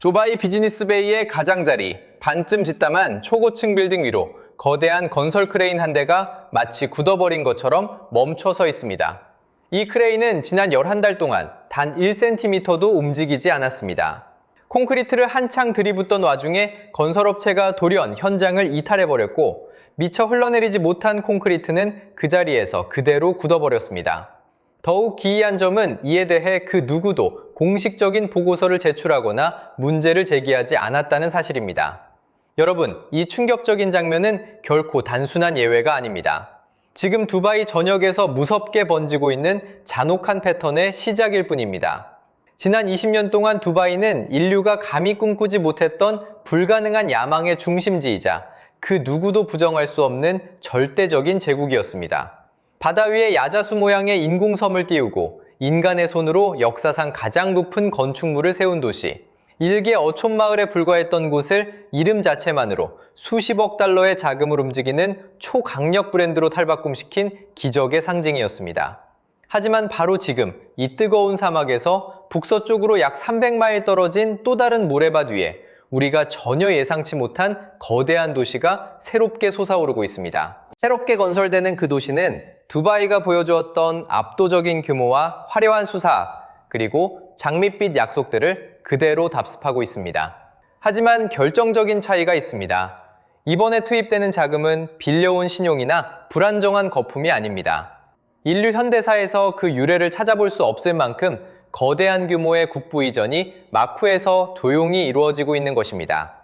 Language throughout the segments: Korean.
두바이 비즈니스베이의 가장자리, 반쯤 짓담한 초고층 빌딩 위로 거대한 건설 크레인 한 대가 마치 굳어버린 것처럼 멈춰 서 있습니다. 이 크레인은 지난 11달 동안 단 1cm도 움직이지 않았습니다. 콘크리트를 한창 들이붓던 와중에 건설업체가 돌연 현장을 이탈해버렸고 미처 흘러내리지 못한 콘크리트는 그 자리에서 그대로 굳어버렸습니다. 더욱 기이한 점은 이에 대해 그 누구도 공식적인 보고서를 제출하거나 문제를 제기하지 않았다는 사실입니다. 여러분, 이 충격적인 장면은 결코 단순한 예외가 아닙니다. 지금 두바이 전역에서 무섭게 번지고 있는 잔혹한 패턴의 시작일 뿐입니다. 지난 20년 동안 두바이는 인류가 감히 꿈꾸지 못했던 불가능한 야망의 중심지이자 그 누구도 부정할 수 없는 절대적인 제국이었습니다. 바다 위에 야자수 모양의 인공섬을 띄우고 인간의 손으로 역사상 가장 높은 건축물을 세운 도시, 일개 어촌 마을에 불과했던 곳을 이름 자체만으로 수십억 달러의 자금을 움직이는 초강력 브랜드로 탈바꿈시킨 기적의 상징이었습니다. 하지만 바로 지금 이 뜨거운 사막에서 북서쪽으로 약 300마일 떨어진 또 다른 모래밭 위에 우리가 전혀 예상치 못한 거대한 도시가 새롭게 솟아오르고 있습니다. 새롭게 건설되는 그 도시는 두바이가 보여주었던 압도적인 규모와 화려한 수사업, 그리고 장밋빛 약속들을 그대로 답습하고 있습니다. 하지만 결정적인 차이가 있습니다. 이번에 투입되는 자금은 빌려온 신용이나 불안정한 거품이 아닙니다. 인류 현대사에서 그 유래를 찾아볼 수 없을 만큼 거대한 규모의 국부 이전이 마쿠에서 조용히 이루어지고 있는 것입니다.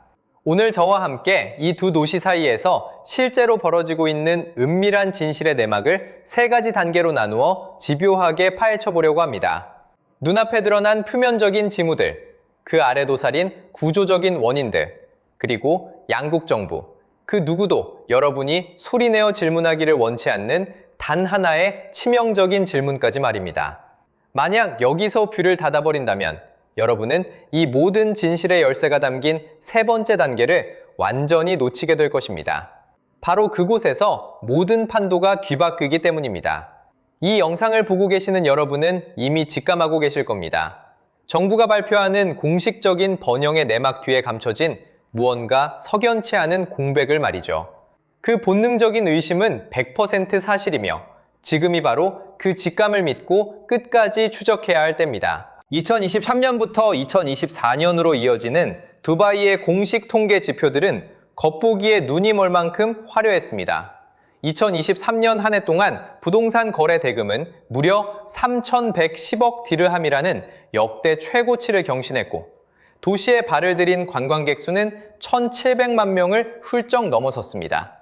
오늘 저와 함께 이 두 도시 사이에서 실제로 벌어지고 있는 은밀한 진실의 내막을 세 가지 단계로 나누어 집요하게 파헤쳐보려고 합니다. 눈앞에 드러난 표면적인 징후들, 그 아래 도사린 구조적인 원인들, 그리고 양국 정부, 그 누구도 여러분이 소리내어 질문하기를 원치 않는 단 하나의 치명적인 질문까지 말입니다. 만약 여기서 뷰를 닫아버린다면 여러분은 이 모든 진실의 열쇠가 담긴 세 번째 단계를 완전히 놓치게 될 것입니다. 바로 그곳에서 모든 판도가 뒤바뀌기 때문입니다. 이 영상을 보고 계시는 여러분은 이미 직감하고 계실 겁니다. 정부가 발표하는 공식적인 번영의 내막 뒤에 감춰진 무언가 석연치 않은 공백을 말이죠. 그 본능적인 의심은 100% 사실이며 지금이 바로 그 직감을 믿고 끝까지 추적해야 할 때입니다. 2023년부터 2024년으로 이어지는 두바이의 공식 통계 지표들은 겉보기에 눈이 멀 만큼 화려했습니다. 2023년 한 해 동안 부동산 거래 대금은 무려 3,110억 디르함이라는 역대 최고치를 경신했고 도시에 발을 들인 관광객 수는 1,700만 명을 훌쩍 넘어섰습니다.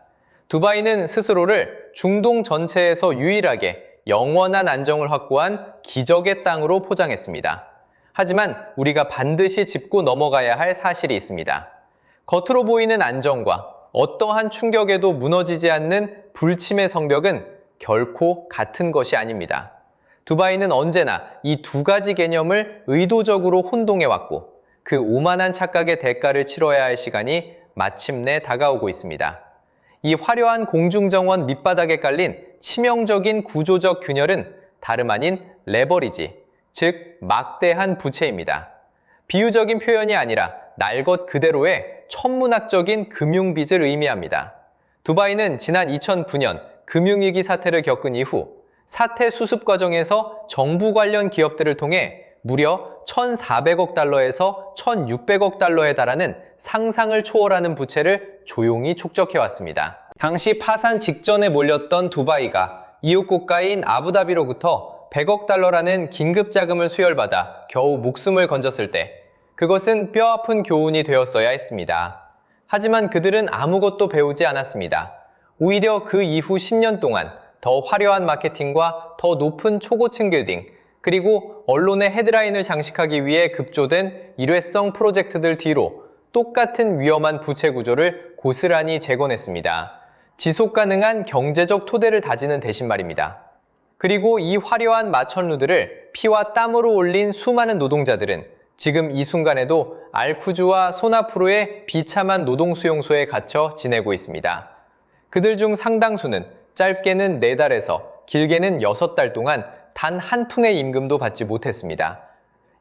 두바이는 스스로를 중동 전체에서 유일하게 영원한 안정을 확보한 기적의 땅으로 포장했습니다. 하지만 우리가 반드시 짚고 넘어가야 할 사실이 있습니다. 겉으로 보이는 안정과 어떠한 충격에도 무너지지 않는 불침의 성벽은 결코 같은 것이 아닙니다. 두바이는 언제나 이 두 가지 개념을 의도적으로 혼동해왔고 그 오만한 착각의 대가를 치러야 할 시간이 마침내 다가오고 있습니다. 이 화려한 공중정원 밑바닥에 깔린 치명적인 구조적 균열은 다름 아닌 레버리지, 즉 막대한 부채입니다. 비유적인 표현이 아니라 날 것 그대로의 천문학적인 금융빚을 의미합니다. 두바이는 지난 2009년 금융위기 사태를 겪은 이후 사태 수습 과정에서 정부 관련 기업들을 통해 무려 1,400억 달러에서 1,600억 달러에 달하는 상상을 초월하는 부채를 조용히 축적해왔습니다. 당시 파산 직전에 몰렸던 두바이가 이웃 국가인 아부다비로부터 100억 달러라는 긴급 자금을 수혈받아 겨우 목숨을 건졌을 때 그것은 뼈아픈 교훈이 되었어야 했습니다. 하지만 그들은 아무것도 배우지 않았습니다. 오히려 그 이후 10년 동안 더 화려한 마케팅과 더 높은 초고층 빌딩, 그리고 언론의 헤드라인을 장식하기 위해 급조된 일회성 프로젝트들 뒤로 똑같은 위험한 부채 구조를 고스란히 재건했습니다. 지속 가능한 경제적 토대를 다지는 대신 말입니다. 그리고 이 화려한 마천루들을 피와 땀으로 올린 수많은 노동자들은 지금 이 순간에도 알쿠주와 소나프루의 비참한 노동수용소에 갇혀 지내고 있습니다. 그들 중 상당수는 짧게는 4달에서 길게는 6달 동안 단 한 푼의 임금도 받지 못했습니다.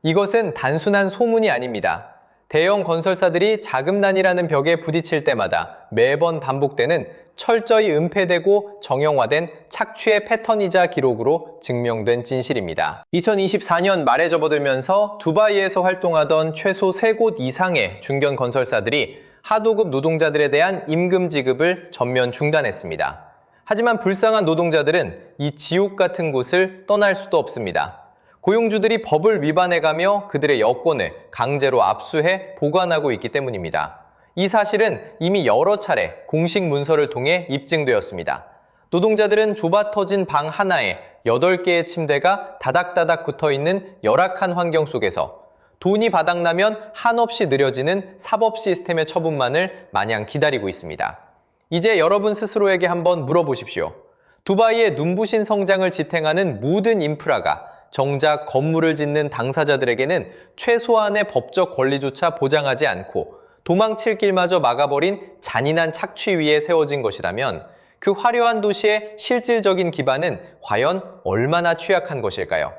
이것은 단순한 소문이 아닙니다. 대형 건설사들이 자금난이라는 벽에 부딪힐 때마다 매번 반복되는 철저히 은폐되고 정형화된 착취의 패턴이자 기록으로 증명된 진실입니다. 2024년 말에 접어들면서 두바이에서 활동하던 최소 3곳 이상의 중견 건설사들이 하도급 노동자들에 대한 임금 지급을 전면 중단했습니다. 하지만 불쌍한 노동자들은 이 지옥 같은 곳을 떠날 수도 없습니다. 고용주들이 법을 위반해가며 그들의 여권을 강제로 압수해 보관하고 있기 때문입니다. 이 사실은 이미 여러 차례 공식 문서를 통해 입증되었습니다. 노동자들은 좁아 터진 방 하나에 8개의 침대가 다닥다닥 붙어있는 열악한 환경 속에서 돈이 바닥나면 한없이 느려지는 사법 시스템의 처분만을 마냥 기다리고 있습니다. 이제 여러분 스스로에게 한번 물어보십시오. 두바이의 눈부신 성장을 지탱하는 모든 인프라가 정작 건물을 짓는 당사자들에게는 최소한의 법적 권리조차 보장하지 않고 도망칠 길마저 막아버린 잔인한 착취 위에 세워진 것이라면 그 화려한 도시의 실질적인 기반은 과연 얼마나 취약한 것일까요?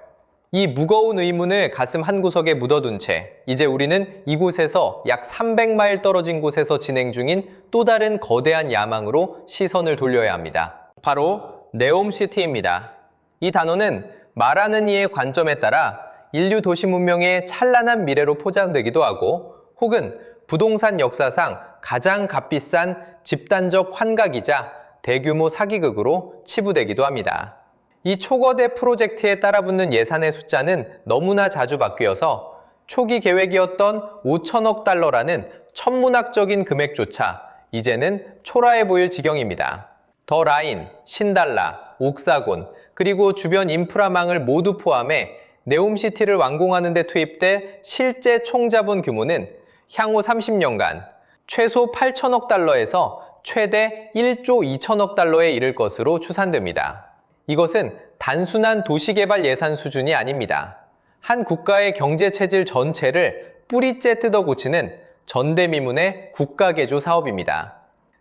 이 무거운 의문을 가슴 한구석에 묻어둔 채 이제 우리는 이곳에서 약 300마일 떨어진 곳에서 진행 중인 또 다른 거대한 야망으로 시선을 돌려야 합니다. 바로 네옴시티입니다. 이 단어는 말하는 이의 관점에 따라 인류 도시 문명의 찬란한 미래로 포장되기도 하고 혹은 부동산 역사상 가장 값비싼 집단적 환각이자 대규모 사기극으로 치부되기도 합니다. 이 초거대 프로젝트에 따라붙는 예산의 숫자는 너무나 자주 바뀌어서 초기 계획이었던 5천억 달러라는 천문학적인 금액조차 이제는 초라해 보일 지경입니다. 더 라인, 신달라, 옥사곤, 그리고 주변 인프라망을 모두 포함해 네옴시티를 완공하는 데 투입돼 실제 총자본 규모는 향후 30년간 최소 8천억 달러에서 최대 1조 2천억 달러에 이를 것으로 추산됩니다. 이것은 단순한 도시개발 예산 수준이 아닙니다. 한 국가의 경제체질 전체를 뿌리째 뜯어 고치는 전대미문의 국가개조 사업입니다.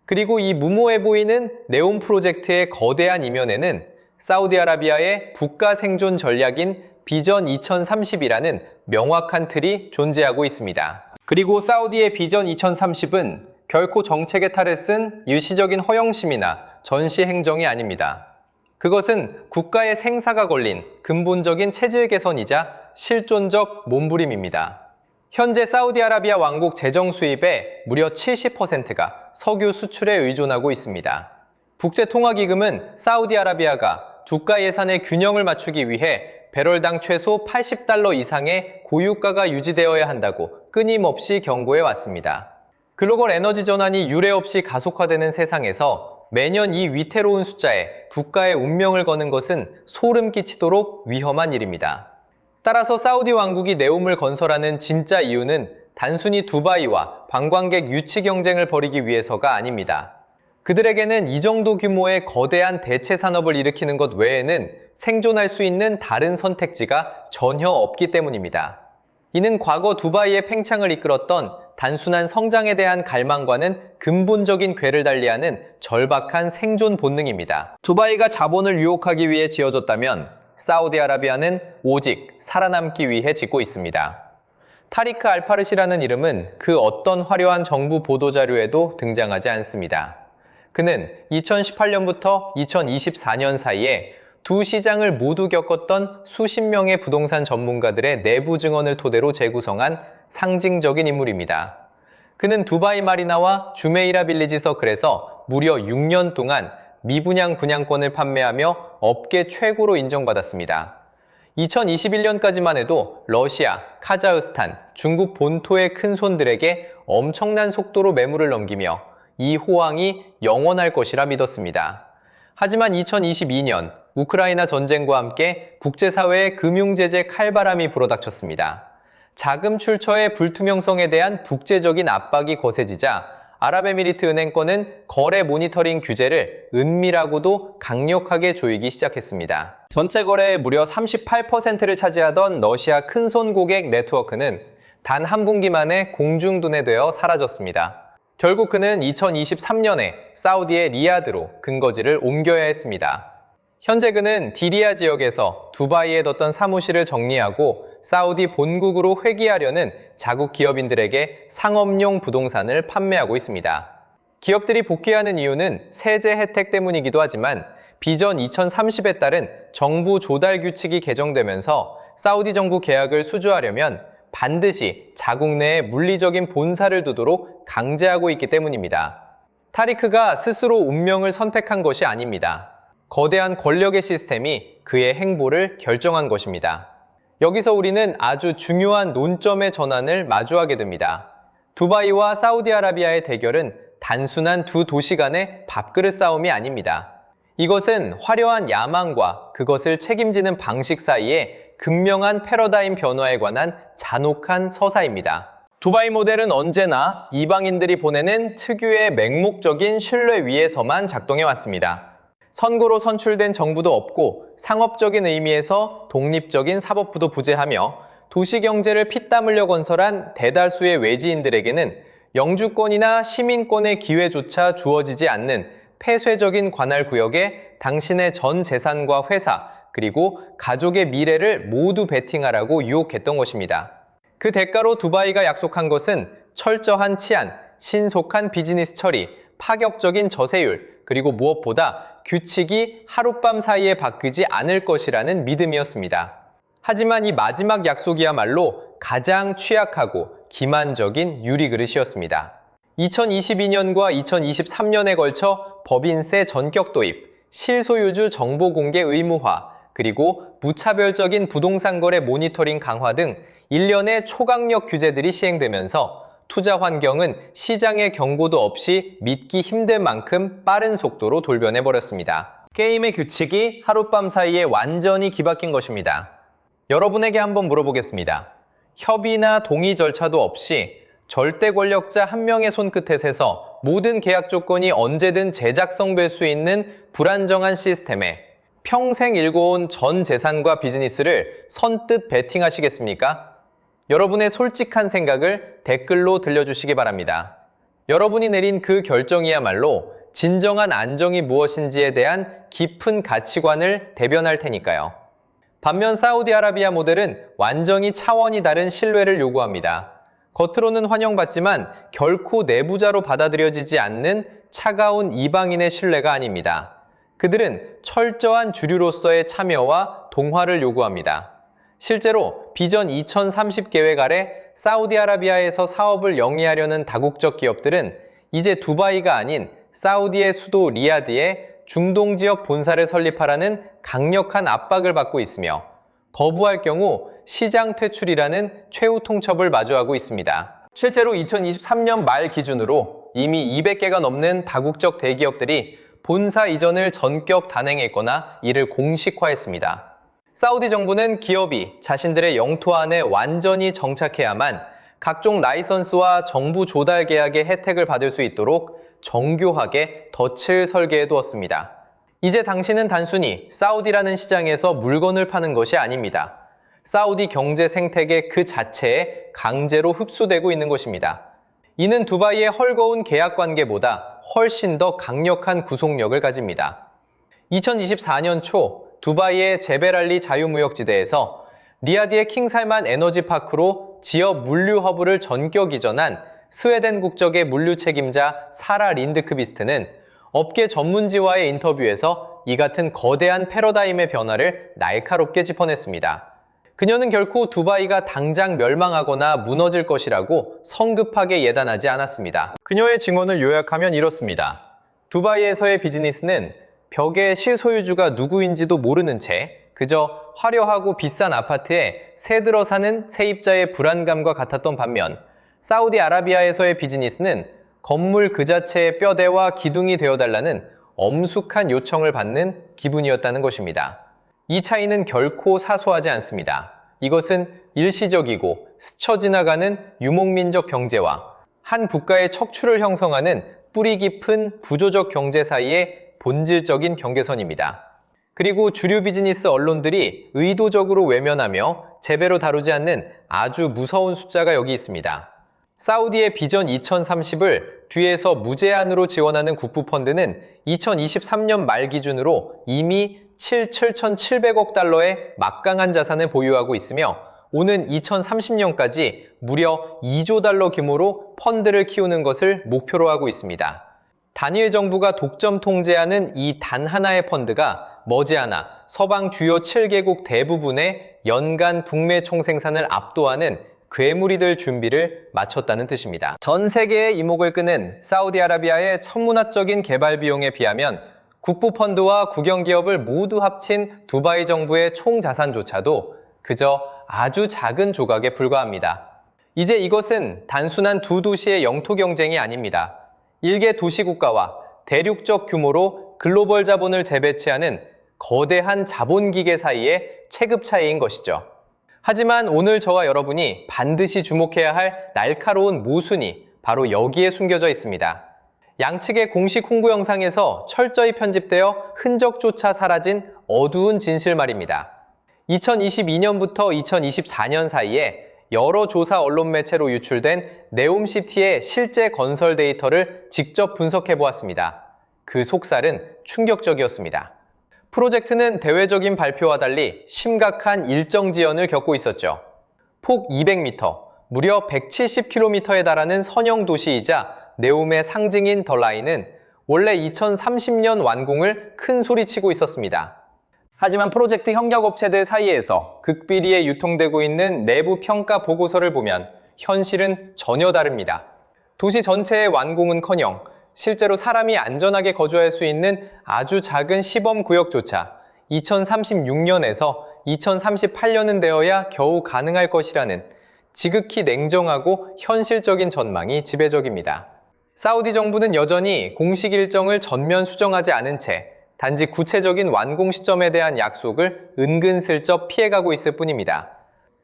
그리고 이 무모해 보이는 네옴 프로젝트의 거대한 이면에는 사우디아라비아의 국가 생존 전략인 비전 2030이라는 명확한 틀이 존재하고 있습니다. 그리고 사우디의 비전 2030은 결코 정책의 탈을 쓴 일시적인 허영심이나 전시 행정이 아닙니다. 그것은 국가의 생사가 걸린 근본적인 체질 개선이자 실존적 몸부림입니다. 현재 사우디아라비아 왕국 재정 수입의 무려 70%가 석유 수출에 의존하고 있습니다. 국제통화기금은 사우디아라비아가 주가 예산의 균형을 맞추기 위해 배럴당 최소 80달러 이상의 고유가가 유지되어야 한다고 끊임없이 경고해 왔습니다. 글로벌 에너지 전환이 유례없이 가속화되는 세상에서 매년 이 위태로운 숫자에 국가의 운명을 거는 것은 소름 끼치도록 위험한 일입니다. 따라서 사우디 왕국이 네옴을 건설하는 진짜 이유는 단순히 두바이와 관광객 유치 경쟁을 벌이기 위해서가 아닙니다. 그들에게는 이 정도 규모의 거대한 대체 산업을 일으키는 것 외에는 생존할 수 있는 다른 선택지가 전혀 없기 때문입니다. 이는 과거 두바이의 팽창을 이끌었던 단순한 성장에 대한 갈망과는 근본적인 궤를 달리하는 절박한 생존 본능입니다. 두바이가 자본을 유혹하기 위해 지어졌다면 사우디아라비아는 오직 살아남기 위해 짓고 있습니다. 타리크 알파르시라는 이름은 그 어떤 화려한 정부 보도자료에도 등장하지 않습니다. 그는 2018년부터 2024년 사이에 두 시장을 모두 겪었던 수십 명의 부동산 전문가들의 내부 증언을 토대로 재구성한 상징적인 인물입니다. 그는 두바이 마리나와 주메이라 빌리지 서클에서 무려 6년 동안 미분양 분양권을 판매하며 업계 최고로 인정받았습니다. 2021년까지만 해도 러시아, 카자흐스탄, 중국 본토의 큰손들에게 엄청난 속도로 매물을 넘기며 이 호황이 영원할 것이라 믿었습니다. 하지만 2022년 우크라이나 전쟁과 함께 국제사회의 금융제재 칼바람이 불어닥쳤습니다. 자금 출처의 불투명성에 대한 국제적인 압박이 거세지자 아랍에미리트 은행권은 거래 모니터링 규제를 은밀하고도 강력하게 조이기 시작했습니다. 전체 거래의 무려 38%를 차지하던 러시아 큰손 고객 네트워크는 단 한 분기 만에 공중분해되어 사라졌습니다. 결국 그는 2023년에 사우디의 리야드로 근거지를 옮겨야 했습니다. 현재 그는 디리아 지역에서 두바이에 뒀던 사무실을 정리하고 사우디 본국으로 회귀하려는 자국 기업인들에게 상업용 부동산을 판매하고 있습니다. 기업들이 복귀하는 이유는 세제 혜택 때문이기도 하지만 비전 2030에 따른 정부 조달 규칙이 개정되면서 사우디 정부 계약을 수주하려면 반드시 자국 내에 물리적인 본사를 두도록 강제하고 있기 때문입니다. 타리크가 스스로 운명을 선택한 것이 아닙니다. 거대한 권력의 시스템이 그의 행보를 결정한 것입니다. 여기서 우리는 아주 중요한 논점의 전환을 마주하게 됩니다. 두바이와 사우디아라비아의 대결은 단순한 두 도시 간의 밥그릇 싸움이 아닙니다. 이것은 화려한 야망과 그것을 책임지는 방식 사이에 극명한 패러다임 변화에 관한 잔혹한 서사입니다. 두바이 모델은 언제나 이방인들이 보내는 특유의 맹목적인 신뢰 위에서만 작동해 왔습니다. 선거로 선출된 정부도 없고 상업적인 의미에서 독립적인 사법부도 부재하며 도시 경제를 피땀 흘려 건설한 대다수의 외지인들에게는 영주권이나 시민권의 기회조차 주어지지 않는 폐쇄적인 관할 구역에 당신의 전 재산과 회사, 그리고 가족의 미래를 모두 베팅하라고 유혹했던 것입니다. 그 대가로 두바이가 약속한 것은 철저한 치안, 신속한 비즈니스 처리, 파격적인 저세율, 그리고 무엇보다 규칙이 하룻밤 사이에 바뀌지 않을 것이라는 믿음이었습니다. 하지만 이 마지막 약속이야말로 가장 취약하고 기만적인 유리그릇이었습니다. 2022년과 2023년에 걸쳐 법인세 전격 도입, 실소유주 정보 공개 의무화, 그리고 무차별적인 부동산 거래 모니터링 강화 등 일련의 초강력 규제들이 시행되면서 투자 환경은 시장의 경고도 없이 믿기 힘들 만큼 빠른 속도로 돌변해버렸습니다. 게임의 규칙이 하룻밤 사이에 완전히 뒤바뀐 것입니다. 여러분에게 한번 물어보겠습니다. 협의나 동의 절차도 없이 절대 권력자 한 명의 손끝에 새서 모든 계약 조건이 언제든 재작성될 수 있는 불안정한 시스템에 평생 일궈온 전 재산과 비즈니스를 선뜻 베팅하시겠습니까? 여러분의 솔직한 생각을 댓글로 들려주시기 바랍니다. 여러분이 내린 그 결정이야말로 진정한 안정이 무엇인지에 대한 깊은 가치관을 대변할 테니까요. 반면 사우디아라비아 모델은 완전히 차원이 다른 신뢰를 요구합니다. 겉으로는 환영받지만 결코 내부자로 받아들여지지 않는 차가운 이방인의 신뢰가 아닙니다. 그들은 철저한 주류로서의 참여와 동화를 요구합니다. 실제로 비전 2030 계획 아래 사우디아라비아에서 사업을 영위하려는 다국적 기업들은 이제 두바이가 아닌 사우디의 수도 리야드에 중동 지역 본사를 설립하라는 강력한 압박을 받고 있으며 거부할 경우 시장 퇴출이라는 최후 통첩을 마주하고 있습니다. 실제로 2023년 말 기준으로 이미 200개가 넘는 다국적 대기업들이 본사 이전을 전격 단행했거나 이를 공식화했습니다. 사우디 정부는 기업이 자신들의 영토 안에 완전히 정착해야만 각종 라이선스와 정부 조달 계약의 혜택을 받을 수 있도록 정교하게 덫을 설계해 두었습니다. 이제 당신은 단순히 사우디라는 시장에서 물건을 파는 것이 아닙니다. 사우디 경제 생태계 그 자체에 강제로 흡수되고 있는 것입니다. 이는 두바이의 헐거운 계약 관계보다 훨씬 더 강력한 구속력을 가집니다. 2024년 초 두바이의 제벨알리 자유무역지대에서 리야드의 킹살만 에너지파크로 지역 물류 허브를 전격 이전한 스웨덴 국적의 물류 책임자 사라 린드크비스트는 업계 전문지와의 인터뷰에서 이 같은 거대한 패러다임의 변화를 날카롭게 짚어냈습니다. 그녀는 결코 두바이가 당장 멸망하거나 무너질 것이라고 성급하게 예단하지 않았습니다. 그녀의 증언을 요약하면 이렇습니다. 두바이에서의 비즈니스는 벽의 실소유주가 누구인지도 모르는 채 그저 화려하고 비싼 아파트에 새 들어 사는 세입자의 불안감과 같았던 반면 사우디아라비아에서의 비즈니스는 건물 그 자체의 뼈대와 기둥이 되어달라는 엄숙한 요청을 받는 기분이었다는 것입니다. 이 차이는 결코 사소하지 않습니다. 이것은 일시적이고 스쳐 지나가는 유목민적 경제와 한 국가의 척추를 형성하는 뿌리 깊은 구조적 경제 사이의 본질적인 경계선입니다. 그리고 주류 비즈니스 언론들이 의도적으로 외면하며 제대로 다루지 않는 아주 무서운 숫자가 여기 있습니다. 사우디의 비전 2030을 뒤에서 무제한으로 지원하는 국부펀드는 2023년 말 기준으로 이미 7,700억 달러의 막강한 자산을 보유하고 있으며 오는 2030년까지 무려 2조 달러 규모로 펀드를 키우는 것을 목표로 하고 있습니다. 단일 정부가 독점 통제하는 이 단 하나의 펀드가 머지않아 서방 주요 7개국 대부분의 연간 북매 총생산을 압도하는 괴물이 될 준비를 마쳤다는 뜻입니다. 전 세계의 이목을 끄는 사우디아라비아의 천문학적인 개발 비용에 비하면 국부펀드와 국영기업을 모두 합친 두바이 정부의 총 자산조차도 그저 아주 작은 조각에 불과합니다. 이제 이것은 단순한 두 도시의 영토 경쟁이 아닙니다. 일개 도시국가와 대륙적 규모로 글로벌 자본을 재배치하는 거대한 자본기계 사이의 체급 차이인 것이죠. 하지만 오늘 저와 여러분이 반드시 주목해야 할 날카로운 모순이 바로 여기에 숨겨져 있습니다. 양측의 공식 홍보 영상에서 철저히 편집되어 흔적조차 사라진 어두운 진실 말입니다. 2022년부터 2024년 사이에 여러 조사 언론 매체로 유출된 네옴시티의 실제 건설 데이터를 직접 분석해 보았습니다. 그 속살은 충격적이었습니다. 프로젝트는 대외적인 발표와 달리 심각한 일정 지연을 겪고 있었죠. 폭 200m, 무려 170km에 달하는 선형 도시이자 네옴의 상징인 더 라인은 원래 2030년 완공을 큰 소리치고 있었습니다. 하지만 프로젝트 협력업체들 사이에서 극비리에 유통되고 있는 내부 평가 보고서를 보면 현실은 전혀 다릅니다. 도시 전체의 완공은커녕 실제로 사람이 안전하게 거주할 수 있는 아주 작은 시범구역조차 2036년에서 2038년은 되어야 겨우 가능할 것이라는 지극히 냉정하고 현실적인 전망이 지배적입니다. 사우디 정부는 여전히 공식 일정을 전면 수정하지 않은 채 단지 구체적인 완공 시점에 대한 약속을 은근슬쩍 피해가고 있을 뿐입니다.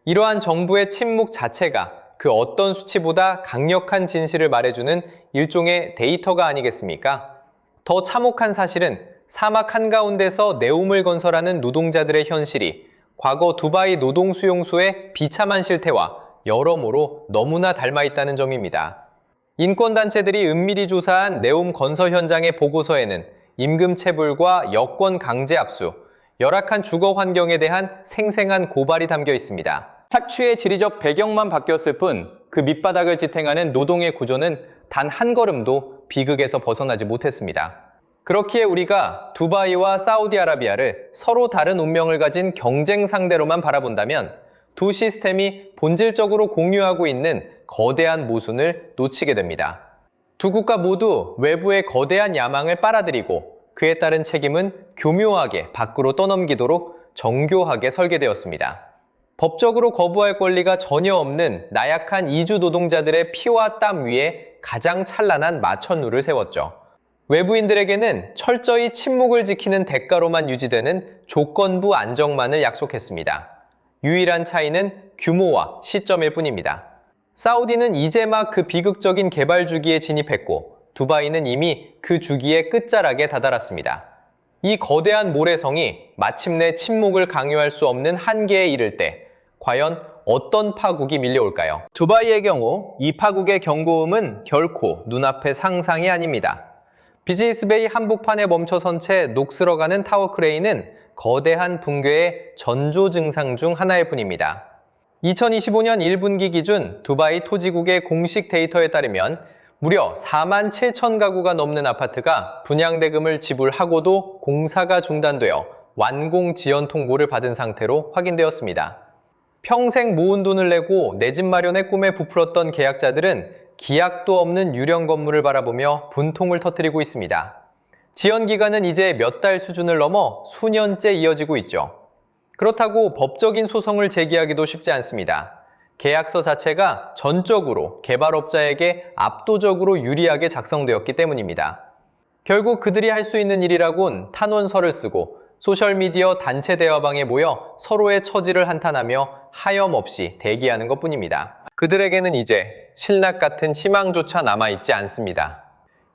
이러한 정부의 침묵 자체가 그 어떤 수치보다 강력한 진실을 말해주는 일종의 데이터가 아니겠습니까? 더 참혹한 사실은 사막 한가운데서 네옴을 건설하는 노동자들의 현실이 과거 두바이 노동수용소의 비참한 실태와 여러모로 너무나 닮아 있다는 점입니다. 인권단체들이 은밀히 조사한 네옴 건설 현장의 보고서에는 임금체불과 여권 강제 압수, 열악한 주거 환경에 대한 생생한 고발이 담겨 있습니다. 착취의 지리적 배경만 바뀌었을 뿐 그 밑바닥을 지탱하는 노동의 구조는 단 한 걸음도 비극에서 벗어나지 못했습니다. 그렇기에 우리가 두바이와 사우디아라비아를 서로 다른 운명을 가진 경쟁 상대로만 바라본다면 두 시스템이 본질적으로 공유하고 있는 거대한 모순을 놓치게 됩니다. 두 국가 모두 외부의 거대한 야망을 빨아들이고 그에 따른 책임은 교묘하게 밖으로 떠넘기도록 정교하게 설계되었습니다. 법적으로 거부할 권리가 전혀 없는 나약한 이주 노동자들의 피와 땀 위에 가장 찬란한 마천루를 세웠죠. 외부인들에게는 철저히 침묵을 지키는 대가로만 유지되는 조건부 안정만을 약속했습니다. 유일한 차이는 규모와 시점일 뿐입니다. 사우디는 이제 막 그 비극적인 개발 주기에 진입했고 두바이는 이미 그 주기의 끝자락에 다다랐습니다. 이 거대한 모래성이 마침내 침묵을 강요할 수 없는 한계에 이를 때 과연 어떤 파국이 밀려올까요? 두바이의 경우 이 파국의 경고음은 결코 눈앞의 상상이 아닙니다. 비즈니스베이 한복판에 멈춰선 채 녹슬어가는 타워 크레인은 거대한 붕괴의 전조 증상 중 하나일 뿐입니다. 2025년 1분기 기준 두바이 토지국의 공식 데이터에 따르면 무려 4만 7천 가구가 넘는 아파트가 분양대금을 지불하고도 공사가 중단되어 완공 지연 통보를 받은 상태로 확인되었습니다. 평생 모은 돈을 내고 내 집 마련의 꿈에 부풀었던 계약자들은 기약도 없는 유령 건물을 바라보며 분통을 터뜨리고 있습니다. 지연 기간은 이제 몇 달 수준을 넘어 수년째 이어지고 있죠. 그렇다고 법적인 소송을 제기하기도 쉽지 않습니다. 계약서 자체가 전적으로 개발업자에게 압도적으로 유리하게 작성되었기 때문입니다. 결국 그들이 할 수 있는 일이라곤 탄원서를 쓰고 소셜미디어 단체 대화방에 모여 서로의 처지를 한탄하며 하염없이 대기하는 것뿐입니다. 그들에게는 이제 신락 같은 희망조차 남아있지 않습니다.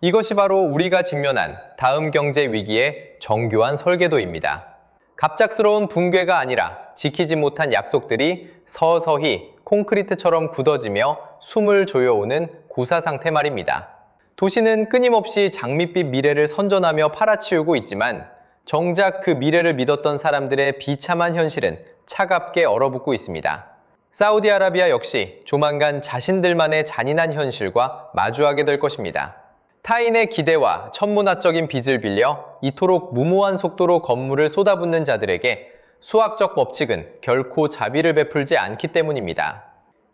이것이 바로 우리가 직면한 다음 경제 위기의 정교한 설계도입니다. 갑작스러운 붕괴가 아니라 지키지 못한 약속들이 서서히 콘크리트처럼 굳어지며 숨을 조여오는 고사 상태 말입니다. 도시는 끊임없이 장밋빛 미래를 선전하며 팔아치우고 있지만 정작 그 미래를 믿었던 사람들의 비참한 현실은 차갑게 얼어붙고 있습니다. 사우디아라비아 역시 조만간 자신들만의 잔인한 현실과 마주하게 될 것입니다. 타인의 기대와 천문학적인 빚을 빌려 이토록 무모한 속도로 건물을 쏟아붓는 자들에게 수학적 법칙은 결코 자비를 베풀지 않기 때문입니다.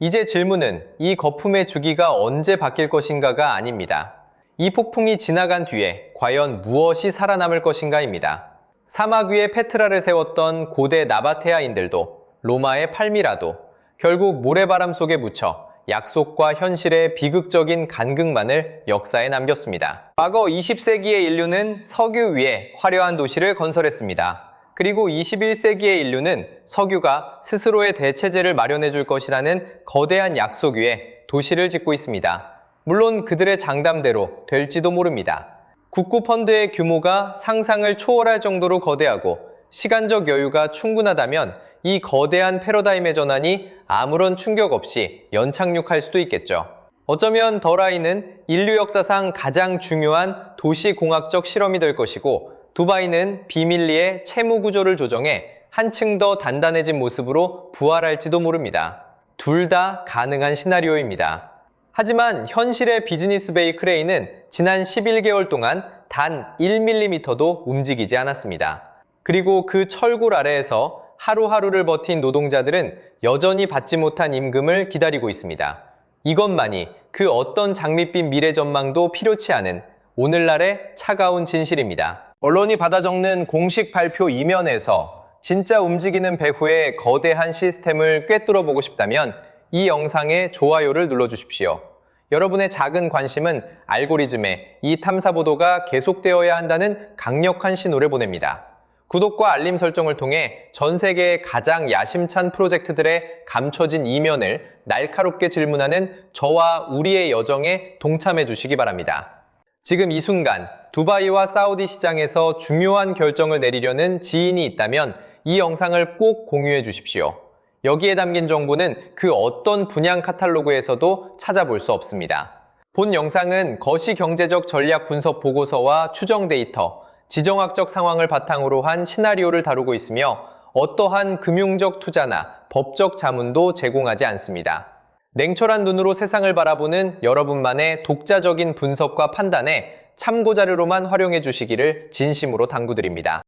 이제 질문은 이 거품의 주기가 언제 바뀔 것인가가 아닙니다. 이 폭풍이 지나간 뒤에 과연 무엇이 살아남을 것인가입니다. 사막 위에 페트라를 세웠던 고대 나바테아인들도 로마의 팔미라도 결국 모래바람 속에 묻혀 약속과 현실의 비극적인 간극만을 역사에 남겼습니다. 과거 20세기의 인류는 석유 위에 화려한 도시를 건설했습니다. 그리고 21세기의 인류는 석유가 스스로의 대체제를 마련해 줄 것이라는 거대한 약속 위에 도시를 짓고 있습니다. 물론 그들의 장담대로 될지도 모릅니다. 국구펀드의 규모가 상상을 초월할 정도로 거대하고 시간적 여유가 충분하다면 이 거대한 패러다임의 전환이 아무런 충격 없이 연착륙할 수도 있겠죠. 어쩌면 더라이는 인류 역사상 가장 중요한 도시공학적 실험이 될 것이고, 두바이는 비밀리에 채무 구조를 조정해 한층 더 단단해진 모습으로 부활할지도 모릅니다. 둘 다 가능한 시나리오입니다. 하지만 현실의 비즈니스 베이 크레인은 지난 11개월 동안 단 1mm도 움직이지 않았습니다. 그리고 그 철골 아래에서 하루하루를 버틴 노동자들은 여전히 받지 못한 임금을 기다리고 있습니다. 이것만이 그 어떤 장밋빛 미래 전망도 필요치 않은 오늘날의 차가운 진실입니다. 언론이 받아 적는 공식 발표 이면에서 진짜 움직이는 배후의 거대한 시스템을 꿰뚫어 보고 싶다면 이 영상에 좋아요를 눌러주십시오. 여러분의 작은 관심은 알고리즘에 이 탐사 보도가 계속되어야 한다는 강력한 신호를 보냅니다. 구독과 알림 설정을 통해 전 세계의 가장 야심찬 프로젝트들의 감춰진 이면을 날카롭게 질문하는 저와 우리의 여정에 동참해 주시기 바랍니다. 지금 이 순간 두바이와 사우디 시장에서 중요한 결정을 내리려는 지인이 있다면 이 영상을 꼭 공유해 주십시오. 여기에 담긴 정보는 그 어떤 분양 카탈로그에서도 찾아볼 수 없습니다. 본 영상은 거시경제적 전략 분석 보고서와 추정 데이터, 지정학적 상황을 바탕으로 한 시나리오를 다루고 있으며 어떠한 금융적 투자나 법적 자문도 제공하지 않습니다. 냉철한 눈으로 세상을 바라보는 여러분만의 독자적인 분석과 판단에 참고자료로만 활용해 주시기를 진심으로 당부드립니다.